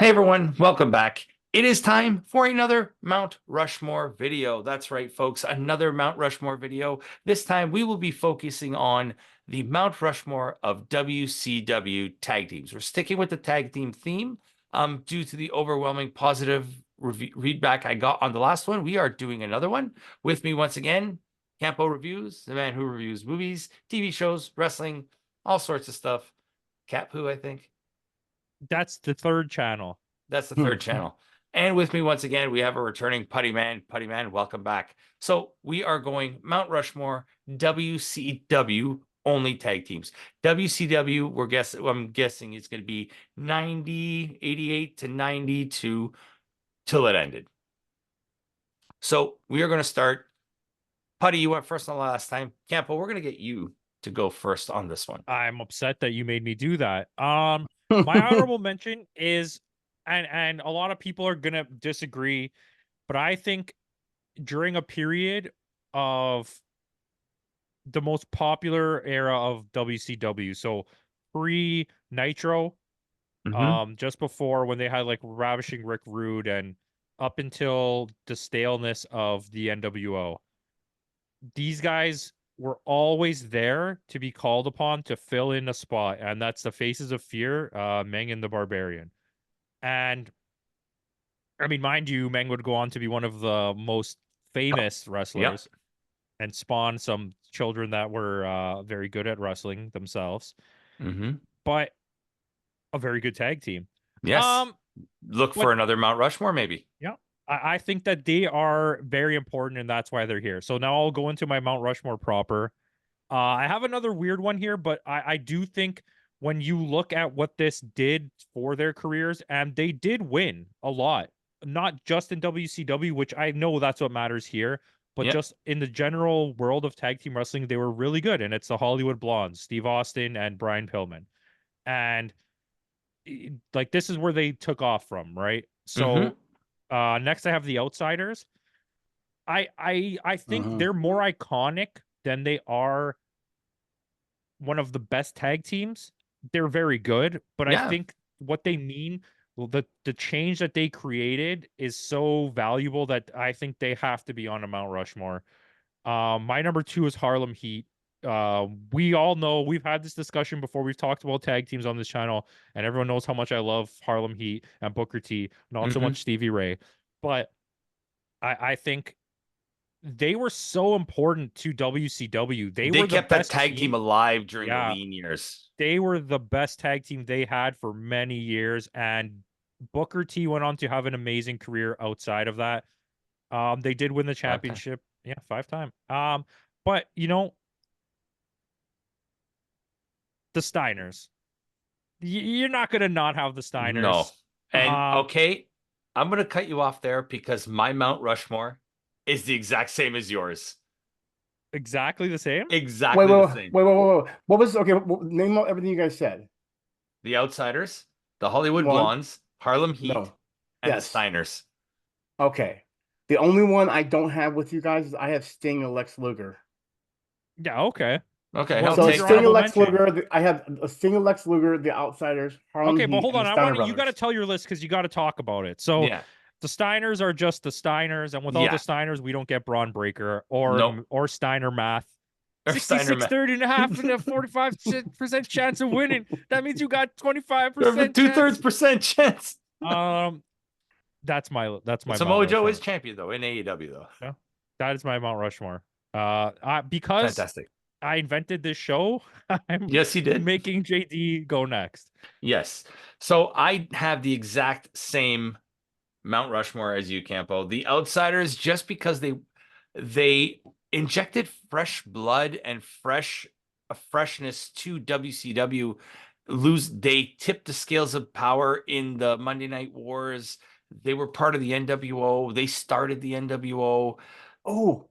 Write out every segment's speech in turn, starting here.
Hey everyone, welcome back. It is time for another Mount Rushmore video. That's right, folks, another Mount Rushmore video. This time we will be focusing on the Mount Rushmore of WCW tag teams. We're sticking with the tag team theme due to the overwhelming positive feedback I got on the last one. We are doing another one. With me once again, Campo.Reviews, the man who reviews movies, TV shows, wrestling, all sorts of stuff. Cap who, I think. That's the third channel. That's the third channel. And with me once again, we have a returning Putty Man. Putty Man, welcome back. So we are going Mount Rushmore WCW only tag teams. WCW, I'm guessing it's going to be 90, 88 to 92 till it ended. So we are going to start. Putty, you went first on the last time. Campo, we're going to get you to go first on this one. I'm upset that you made me do that. My honorable mention is, and a lot of people are gonna disagree, but I think during a period of the most popular era of WCW, so pre Nitro, just before when they had like Ravishing Rick Rude and up until the staleness of the NWO, these guys were always there to be called upon to fill in a spot, and that's the Faces of Fear, Meng and the Barbarian. And I mean, mind you, Meng would go on to be one of the most famous wrestlers and spawn some children that were very good at wrestling themselves, but a very good tag team. Yes. Look but for another Mount Rushmore, maybe. yeah, I think that they are very important, and that's why they're here. So now I'll go into my Mount Rushmore proper. I have another weird one here, but I do think when you look at what this did for their careers, and they did win a lot, not just in WCW, which I know that's what matters here, but Yep. just in the general world of tag team wrestling, they were really good. And it's the Hollywood Blondes, Steve Austin and Brian Pillman. And like this is where they took off from, right? So next I have the Outsiders. I think they're more iconic than they are one of the best tag teams. They're very good, but I Yeah. think what they mean, well, the change that they created is so valuable that I think they have to be on a Mount Rushmore. My number two is Harlem Heat. We all know we've had this discussion before. We've talked about tag teams on this channel, and everyone knows how much I love Harlem Heat and Booker T, not so much Stevie Ray. But I think they were so important to WCW. They were the kept that best tag team alive during the lean years. They were the best tag team they had for many years, and Booker T went on to have an amazing career outside of that. They did win the championship. Yeah, 5-time. But you know, the Steiners. You're not gonna not have the Steiners. No. And okay, I'm gonna cut you off there because my Mount Rushmore is the exact same as yours. Exactly the same? Exactly the same. Wait. What was okay? Name everything you guys said. The Outsiders, the Hollywood Blondes, Harlem Heat, and the Steiners. Okay. The only one I don't have with you guys is I have Sting and Lex Luger. Yeah, okay. Okay. Well, so Sting and Lex Luger, I have Sting and Lex Luger, the Outsiders, Harlem Heat, but hold on. You got to Brothers. tell your list because you got to talk about it. So the Steiners are just the Steiners, and without the Steiners, we don't get Braun Breaker or Steiner math. 66, 30 and a half and a 45% chance of winning. That means you got 25%. 2/3% chance. That's my Samoa Joe is champion though in AEW though. Yeah, that is my Mount Rushmore. Because fantastic. I invented this show. Yes, he did. Making JD go next. Yes. So I have the exact same Mount Rushmore as you, Campo. The Outsiders, just because they injected fresh blood and freshness to WCW. They tipped the scales of power in the Monday Night Wars. They were part of the NWO. They started the NWO. Oh,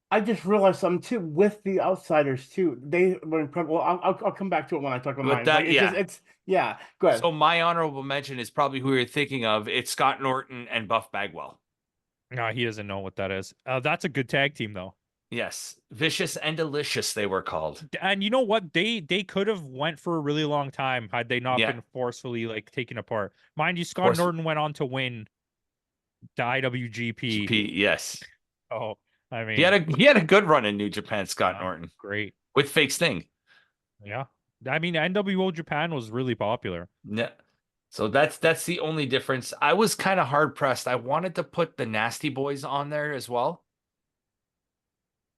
I just realized something too with the Outsiders too. They were incredible. I'll come back to it when I talk about mine. Go ahead. So my honorable mention is probably who you're thinking of. It's Scott Norton and Buff Bagwell. No, he doesn't know what that is. That's a good tag team though. Yes, Vicious and Delicious they were called. And you know what? They could have went for a really long time had they not Yeah. been forcefully like taken apart. Mind you, Scott course. Norton went on to win the IWGP. GP, yes. Oh, I mean, He had a good run in New Japan, Scott Norton, great. with Fake Sting. Yeah, I mean, NWO Japan was really popular. Yeah. So that's the only difference. I was kind of hard pressed. I wanted to put the Nasty Boys on there as well.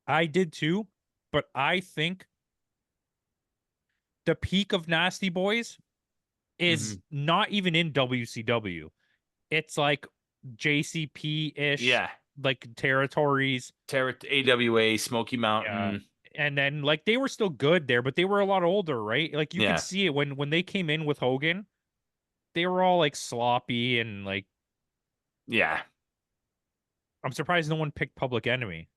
I did too, but I think the peak of Nasty Boys is not even in WCW. It's like JCP-ish, Yeah. like territories. AWA, Smoky Mountain. Yeah. And then like they were still good there, but they were a lot older, right? Like you Yeah. could see it when they came in with Hogan, they were all like sloppy and like, Yeah. I'm surprised no one picked Public Enemy.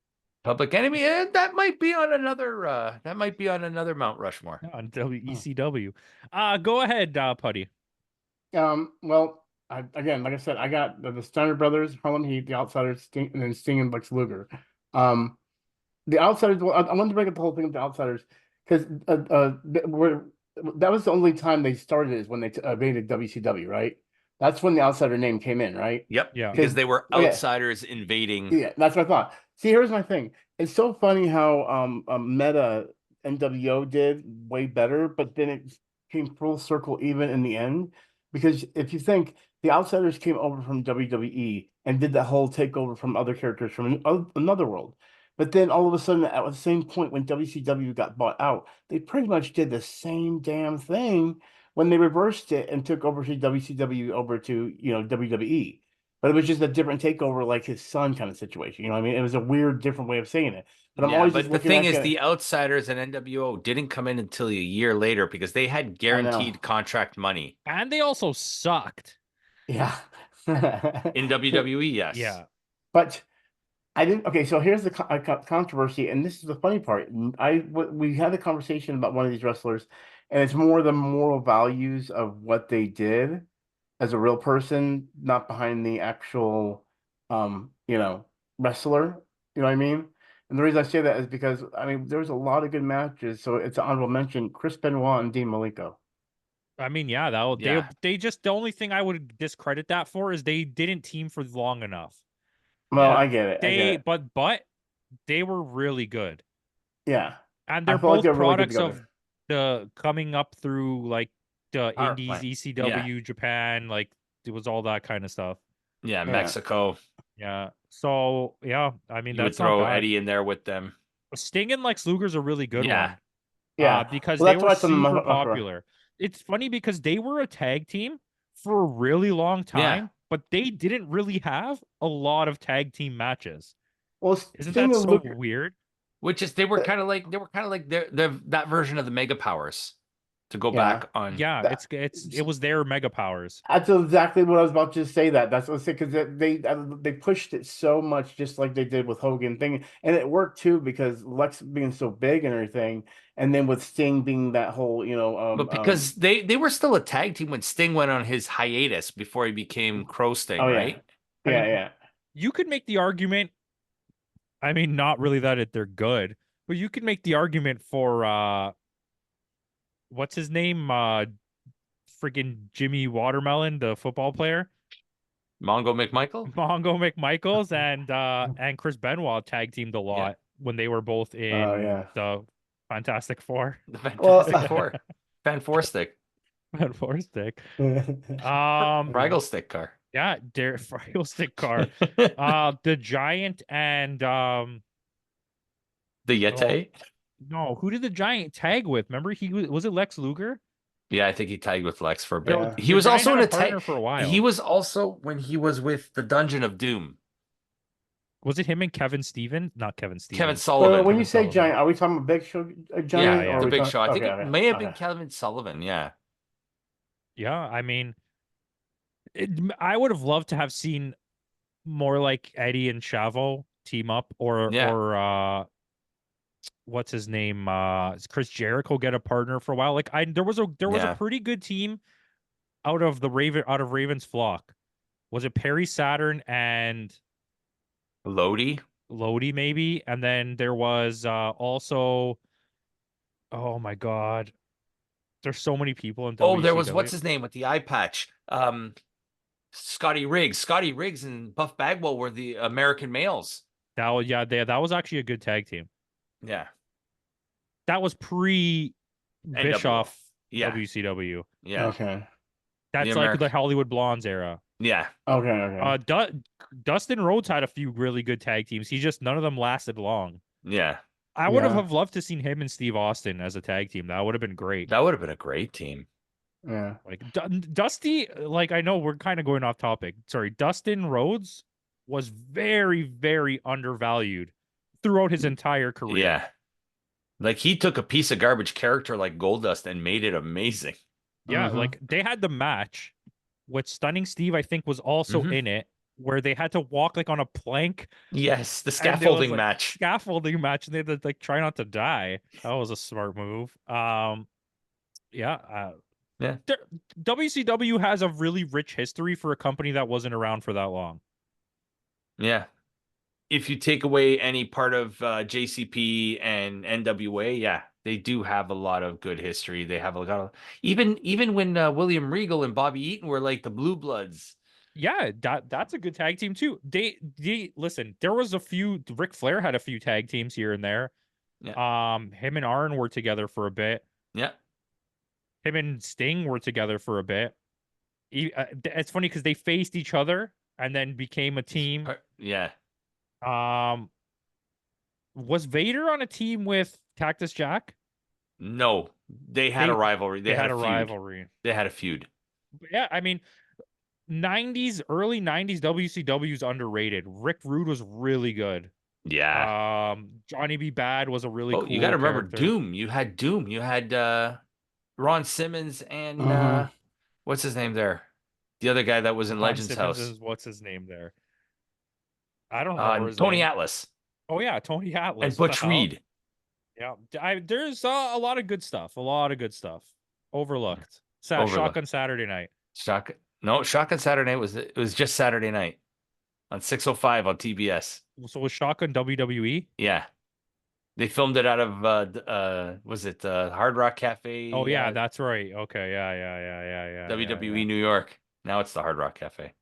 Public Enemy, that might be on another Mount Rushmore. On WECW. Go ahead, Putty. Well, again, like I said, I got the Steiner Brothers, Harlem Heat, the Outsiders, Sting, and then Sting and Lex Luger. The Outsiders. Well, I wanted to break up the whole thing of the Outsiders because that was the only time they started is when they invaded WCW, right? That's when the Outsider name came in, right? Yep. Yeah. Because they were outsiders invading. Yeah, that's what I thought. See, here's my thing. It's so funny how Meta NWO did way better, but then it came full circle even in the end. Because if you think the Outsiders came over from WWE and did that whole takeover from other characters from another world. But then all of a sudden, at the same point when WCW got bought out, they pretty much did the same damn thing when they reversed it and took over to WCW over to WWE. But it was just a different takeover, like his son kind of situation. You know what I mean? It was a weird, different way of saying it. But I'm always just the thing is, the Outsiders and NWO didn't come in until a year later because they had guaranteed contract money. And they also sucked. Yeah. In WWE, yes. Yeah. But I didn't. Okay, so here's the controversy, and this is the funny part. We had a conversation about one of these wrestlers, and it's more the moral values of what they did as a real person, not behind the actual, wrestler. You know what I mean? And the reason I say that is because I mean there was a lot of good matches, so it's an honorable mention. Chris Benoit and Dean Malenko. I mean, they just the only thing I would discredit that for is they didn't team for long enough. Well, I get it. But they were really good. Yeah, and they're both products of the coming up through like the Indies, ECW, Japan, like it was all that kind of stuff. Yeah, Mexico. Yeah. So yeah, I mean, you would throw Eddie in there with them. Sting and Lex Luger's a really good one. Yeah, because they were super popular. It's funny because they were a tag team for a really long time, but they didn't really have a lot of tag team matches. Well, isn't that so weird? Which is they were kind of like that version of the Mega Powers. To go back on, it was their Mega Powers. That's exactly what I was about to say. That's what I said because they pushed it so much, just like they did with Hogan thing, and it worked too because Lex being so big and everything, and then with Sting being that whole, but because they were still a tag team when Sting went on his hiatus before he became Crow Sting, right? Yeah. You could make the argument. I mean, not really that they're good, but you could make the argument for what's his name? Freaking Jimmy Watermelon, the football player. Mongo McMichaels and Chris Benoit tag teamed a lot when they were both in the Fantastic Four. The Fantastic Four. Fan-4-stick. Fan-4-stick. Fraggle stick car. Yeah, Fraggle stick car. The Giant and the Yeti. No, who did the Giant tag with? Remember, was it Lex Luger? Yeah, I think he tagged with Lex for a bit. Yeah. He was also in a partner for a while. He was also when he was with the Dungeon of Doom. Was it him and Kevin Stevens? Not Kevin Stevens. Kevin Sullivan. When you say Giant, are we talking about Big Show Giant? Yeah, the Big Show. I think it may have been Kevin Sullivan. Yeah. Yeah, I mean, I would have loved to have seen more like Eddie and Chavo team up, or what's his name? Chris Jericho get a partner for a while. Like there was a pretty good team out of Raven's flock. Was it Perry Saturn and Lodi? Lodi maybe, and then there was also, oh my God, there's so many people in Oh, there was WCW. what's his name with the eye patch? Scotty Riggs. Scotty Riggs and Buff Bagwell were the American males. That was that was actually a good tag team. Yeah. That was pre NWO. Bischoff Yeah. WCW. Yeah. Okay. That's like the Hollywood Blondes era. Yeah. Okay. Okay. Dustin Rhodes had a few really good tag teams. He just none of them lasted long. Yeah. I would Yeah. have loved to seen him and Steve Austin as a tag team. That would have been great. That would have been a great team. Yeah. Like Dusty, like I know we're kind of going off topic. Sorry, Dustin Rhodes was very, very undervalued throughout his entire career. Yeah. Like he took a piece of garbage character like Goldust and made it amazing. Yeah, Mhm. like they had the match with Stunning Steve, I think was also in it, where they had to walk like on a plank. Yes, the And it was, scaffolding like, match. Scaffolding match, and they had to like try not to die. That was a smart move. Yeah. Yeah. WCW has a really rich history for a company that wasn't around for that long. Yeah. If you take away any part of JCP and NWA, yeah, they do have a lot of good history. They have a lot of even when William Regal and Bobby Eaton were like the Blue Bloods. Yeah, that's a good tag team too. They listen, there was a few. Ric Flair had a few tag teams here and there. Yeah. Him and Arn were together for a bit. Yeah. Him and Sting were together for a bit. It's funny because they faced each other and then became a team. Yeah. Was Vader on a team with Cactus Jack? No, they had a rivalry. They had a feud. rivalry. They had a feud. Yeah, I mean, early 90s WCW is underrated. Rick Rude was really good. Yeah. Johnny B. Bad was a really cool You got to remember character. Doom. You had Doom. You had Ron Simmons and what's his name there? The other guy that was in Legends House. What's his name there? I don't remember his Tony name. Atlas. Oh yeah, Tony Atlas. And Butch Reed. Yeah, there's a lot of good stuff. A lot of good stuff. Overlooked. Shotgun Saturday Night. Shotgun Saturday Night was just Saturday night on 605 on TBS. So was Shotgun WWE? Yeah. They filmed it out of was it Hard Rock Cafe? Oh yeah, that's right. Okay, yeah. WWE New York. Now it's the Hard Rock Cafe.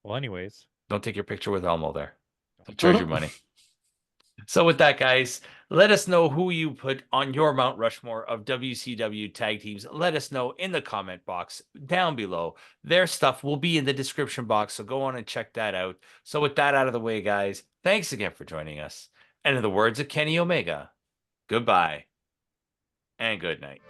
Well, anyways, don't take your picture with Elmo there. They'll charge you money. So with that, guys, let us know who you put on your Mount Rushmore of WCW tag teams. Let us know in the comment box down below. Their stuff will be in the description box, so go on and check that out. So with that out of the way, guys, thanks again for joining us. And in the words of Kenny Omega, goodbye and good night.